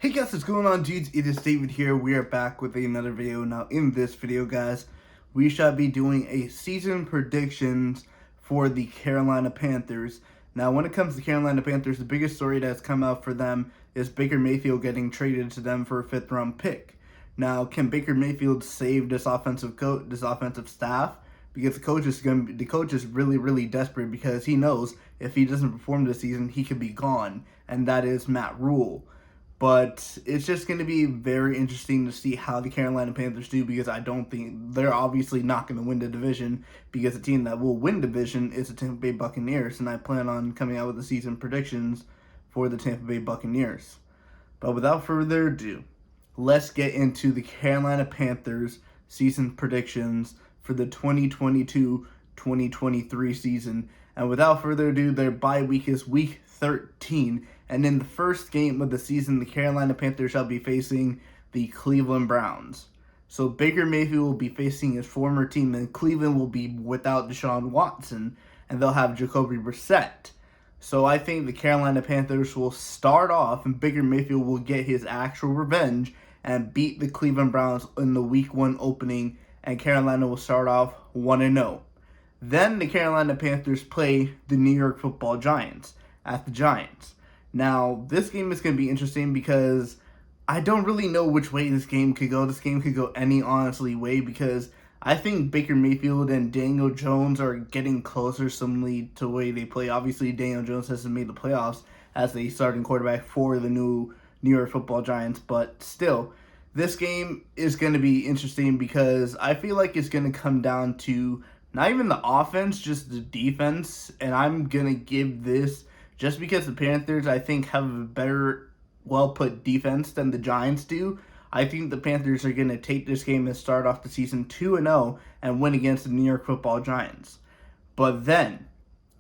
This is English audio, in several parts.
Hey guys, what's going on, dudes? It is David here. We are back with another video. Now, in this video, guys, we shall be doing a season predictions for the Carolina Panthers. Now, when it comes to Carolina Panthers, the biggest story that's come out for them is Baker Mayfield getting traded to them for a 5th-round pick. Now, can Baker Mayfield save this offensive staff? Because the coach is really desperate because he knows if he doesn't perform this season, he could be gone, and that is Matt Rule. But it's just going to be very interesting to see how the Carolina Panthers do, because I don't think they're obviously not going to win the division, because the team that will win the division is the Tampa Bay Buccaneers, and I plan on coming out with the season predictions for the Tampa Bay Buccaneers. But without further ado, let's get into the Carolina Panthers season predictions for the 2022-2023 season. And without further ado, their bye week is week 13. And in the first game of the season, the Carolina Panthers shall be facing the Cleveland Browns. So Baker Mayfield will be facing his former team, and Cleveland will be without Deshaun Watson, and they'll have Jacoby Brissett. So I think the Carolina Panthers will start off, and Baker Mayfield will get his actual revenge and beat the Cleveland Browns in the Week 1 opening, and Carolina will start off 1-0. Then the Carolina Panthers play the New York Football Giants at the Giants. Now, this game is going to be interesting because I don't really know which way this game could go. This game could go any honestly way, because I think Baker Mayfield and Daniel Jones are getting closer similarly to the way they play. Obviously, Daniel Jones hasn't made the playoffs as the starting quarterback for the New York Football Giants, but still, this game is going to be interesting because I feel like it's going to come down to not even the offense, just the defense, and I'm going to give this just because the Panthers, I think, have a better, well-put defense than the Giants do. I think the Panthers are going to take this game and start off the season 2-0 and win against the New York Football Giants. But then,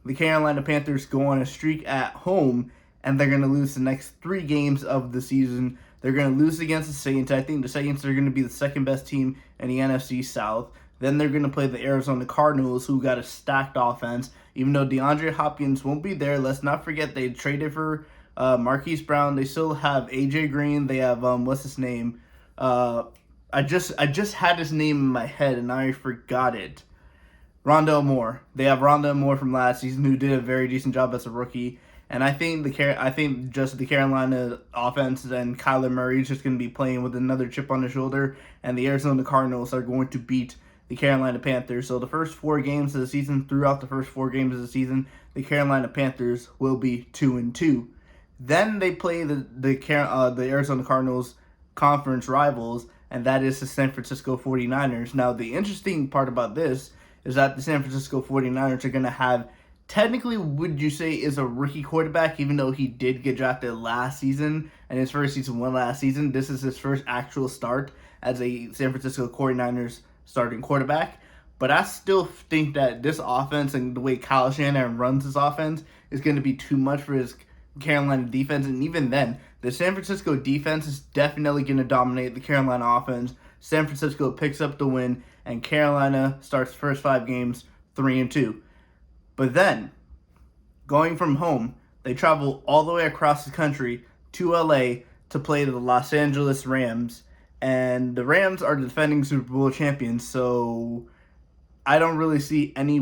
the Carolina Panthers go on a streak at home, and they're going to lose the next 3 games of the season. They're going to lose against the Saints. I think the Saints are going to be the second-best team in the NFC South. Then they're going to play the Arizona Cardinals, who got a stacked offense. Even though DeAndre Hopkins won't be there, let's not forget they traded for Marquise Brown. They still have AJ Green. They have what's his name? I just had his name in my head and I forgot it. Rondale Moore. They have Rondale Moore from last season, who did a very decent job as a rookie. And I think just the Carolina offense and Kyler Murray is just going to be playing with another chip on his shoulder, and the Arizona Cardinals are going to beat the Carolina Panthers. So the first 4 games of the season, throughout the first 4 games of the season, the Carolina Panthers will be 2-2. Then they play the Arizona Cardinals conference rivals, and that is the San Francisco 49ers. Now, the interesting part about this is that the San Francisco 49ers are going to have, technically, would you say, is a rookie quarterback, even though he did get drafted last season, and his first season won last season. This is his first actual start as a San Francisco 49ers starting quarterback. But I still think that this offense and the way Kyle Shanahan runs his offense is going to be too much for his Carolina defense. And even then, the San Francisco defense is definitely going to dominate the Carolina offense. San Francisco picks up the win, and Carolina starts the first 5 games 3-2. But then, going from home, they travel all the way across the country to LA to play the Los Angeles Rams. And the Rams are the defending Super Bowl champions, so I don't really see any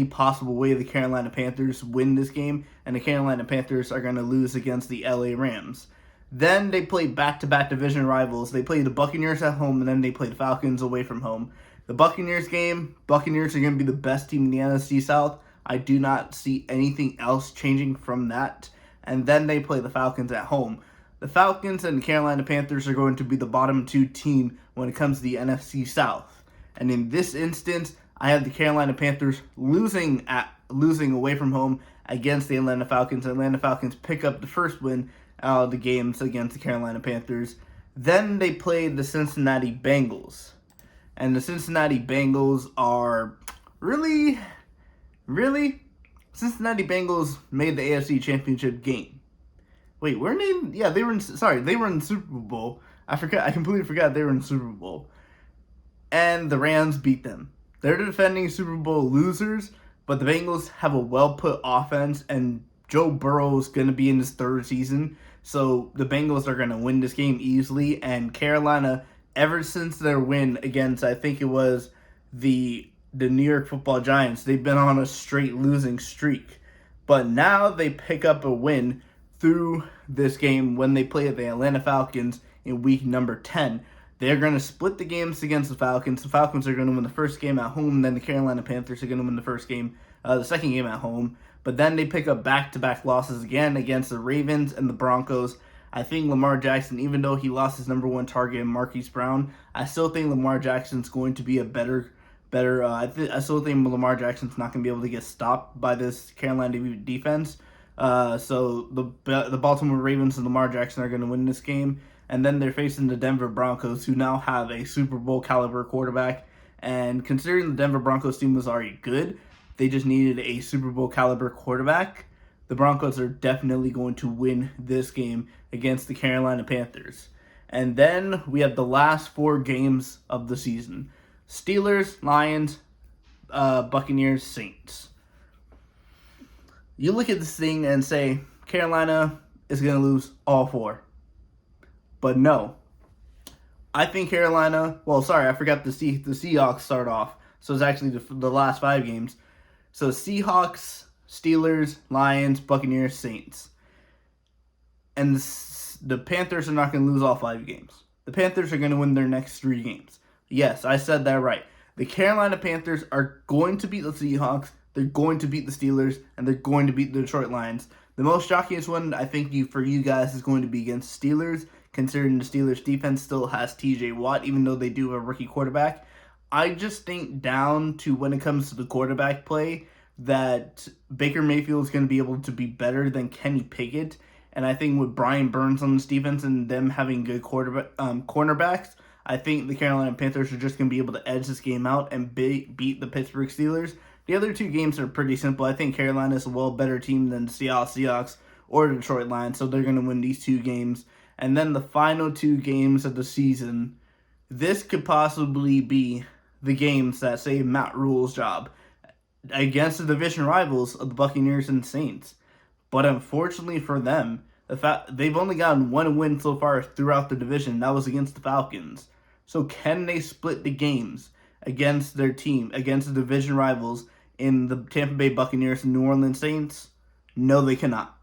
possible way the Carolina Panthers win this game, and the Carolina Panthers are going to lose against the LA Rams. Then they play back-to-back division rivals. They play the Buccaneers at home, and then they play the Falcons away from home. The Buccaneers game, Buccaneers are going to be the best team in the NFC South. I do not see anything else changing from that. And then they play the Falcons at home. The Falcons and the Carolina Panthers are going to be the bottom 2 team when it comes to the NFC South. And in this instance, I have the Carolina Panthers losing away from home against the Atlanta Falcons. The Atlanta Falcons pick up the first win out of the games against the Carolina Panthers. Then they play the Cincinnati Bengals. And the Cincinnati Bengals are really Cincinnati Bengals made the AFC Championship game. Wait, weren't they? Yeah, they were in the Super Bowl. I completely forgot they were in the Super Bowl. And the Rams beat them. They're the defending Super Bowl losers, but the Bengals have a well-put offense, and Joe Burrow is going to be in his 3rd season. So the Bengals are going to win this game easily. And Carolina, ever since their win against, I think it was the New York Football Giants, they've been on a straight losing streak. But now they pick up a win through this game when they play the Atlanta Falcons in week number 10. They're going to split the games against the Falcons. The Falcons are going to win the first game at home, and then the Carolina Panthers are going to win the second game at home. But then they pick up back-to-back losses again against the Ravens and the Broncos. I think Lamar Jackson, even though he lost his number one target, Marquise Brown, I still think Lamar Jackson's going to be a better. I still think Lamar Jackson's not going to be able to get stopped by this Carolina defense. So the Baltimore Ravens and Lamar Jackson are going to win this game. And then they're facing the Denver Broncos, who now have a Super Bowl caliber quarterback. And considering the Denver Broncos team was already good, they just needed a Super Bowl caliber quarterback. The Broncos are definitely going to win this game against the Carolina Panthers. And then we have the last 4 games of the season. Steelers, Lions, Buccaneers, Saints. You look at this thing and say, Carolina is going to lose all 4. But no. I think Carolina, I forgot the Seahawks start off. So it's actually the last 5 games. So Seahawks, Steelers, Lions, Buccaneers, Saints. And the Panthers are not going to lose all 5 games. The Panthers are going to win their next 3 games. Yes, I said that right. The Carolina Panthers are going to beat the Seahawks, they're going to beat the Steelers, and they're going to beat the Detroit Lions. The most shocking one, I think, for you guys is going to be against Steelers, considering the Steelers defense still has TJ Watt, even though they do have a rookie quarterback. I just think down to when it comes to the quarterback play that Baker Mayfield is going to be able to be better than Kenny Pickett. And I think with Brian Burns on this defense and them having good cornerbacks, I think the Carolina Panthers are just going to be able to edge this game out and beat the Pittsburgh Steelers. The other 2 games are pretty simple. I think Carolina is a well better team than the Seattle Seahawks or the Detroit Lions, so they're going to win these 2 games. And then the final 2 games of the season, this could possibly be the games that save Matt Rule's job against the division rivals of the Buccaneers and Saints. But unfortunately for them, they've only gotten 1 win so far throughout the division. That was against the Falcons. So can they split the games against their team, against the division rivals in the Tampa Bay Buccaneers and New Orleans Saints? No, they cannot.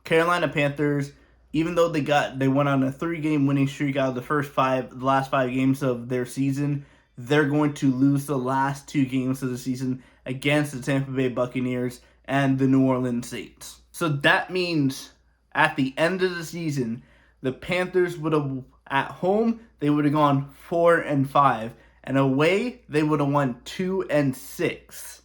Carolina Panthers, even though they went on a 3-game winning streak out of the last 5 games of their season, they're going to lose the last 2 games of the season against the Tampa Bay Buccaneers and the New Orleans Saints. So that means at the end of the season, the Panthers would have, at home, they would have gone 4-5. And away, they would have won 2-6.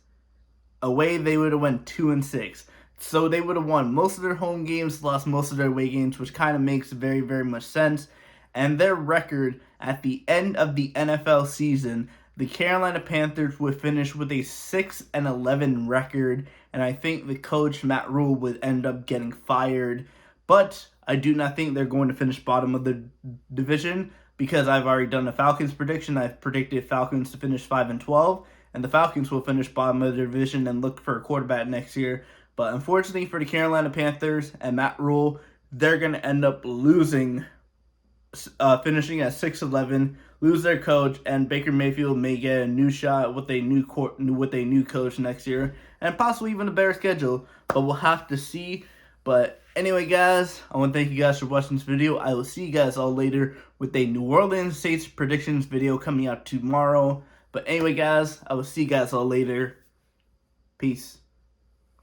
Away, they would have won 2-6. So they would have won most of their home games, lost most of their away games, which kind of makes very, very much sense. And their record at the end of the NFL season, the Carolina Panthers would finish with a 6-11 record. And I think the coach, Matt Rule, would end up getting fired. But I do not think they're going to finish bottom of the division, because I've already done a Falcons prediction. I've predicted Falcons to finish 5-12, and the Falcons will finish bottom of the division and look for a quarterback next year. But unfortunately for the Carolina Panthers and Matt Rule, they're going to end up losing, finishing at 6-11, lose their coach, and Baker Mayfield may get a new shot with a new coach next year, and possibly even a better schedule. But we'll have to see. But anyway, guys, I want to thank you guys for watching this video. I will see you guys all later with a New Orleans Saints predictions video coming out tomorrow. But anyway, guys, I will see you guys all later. Peace.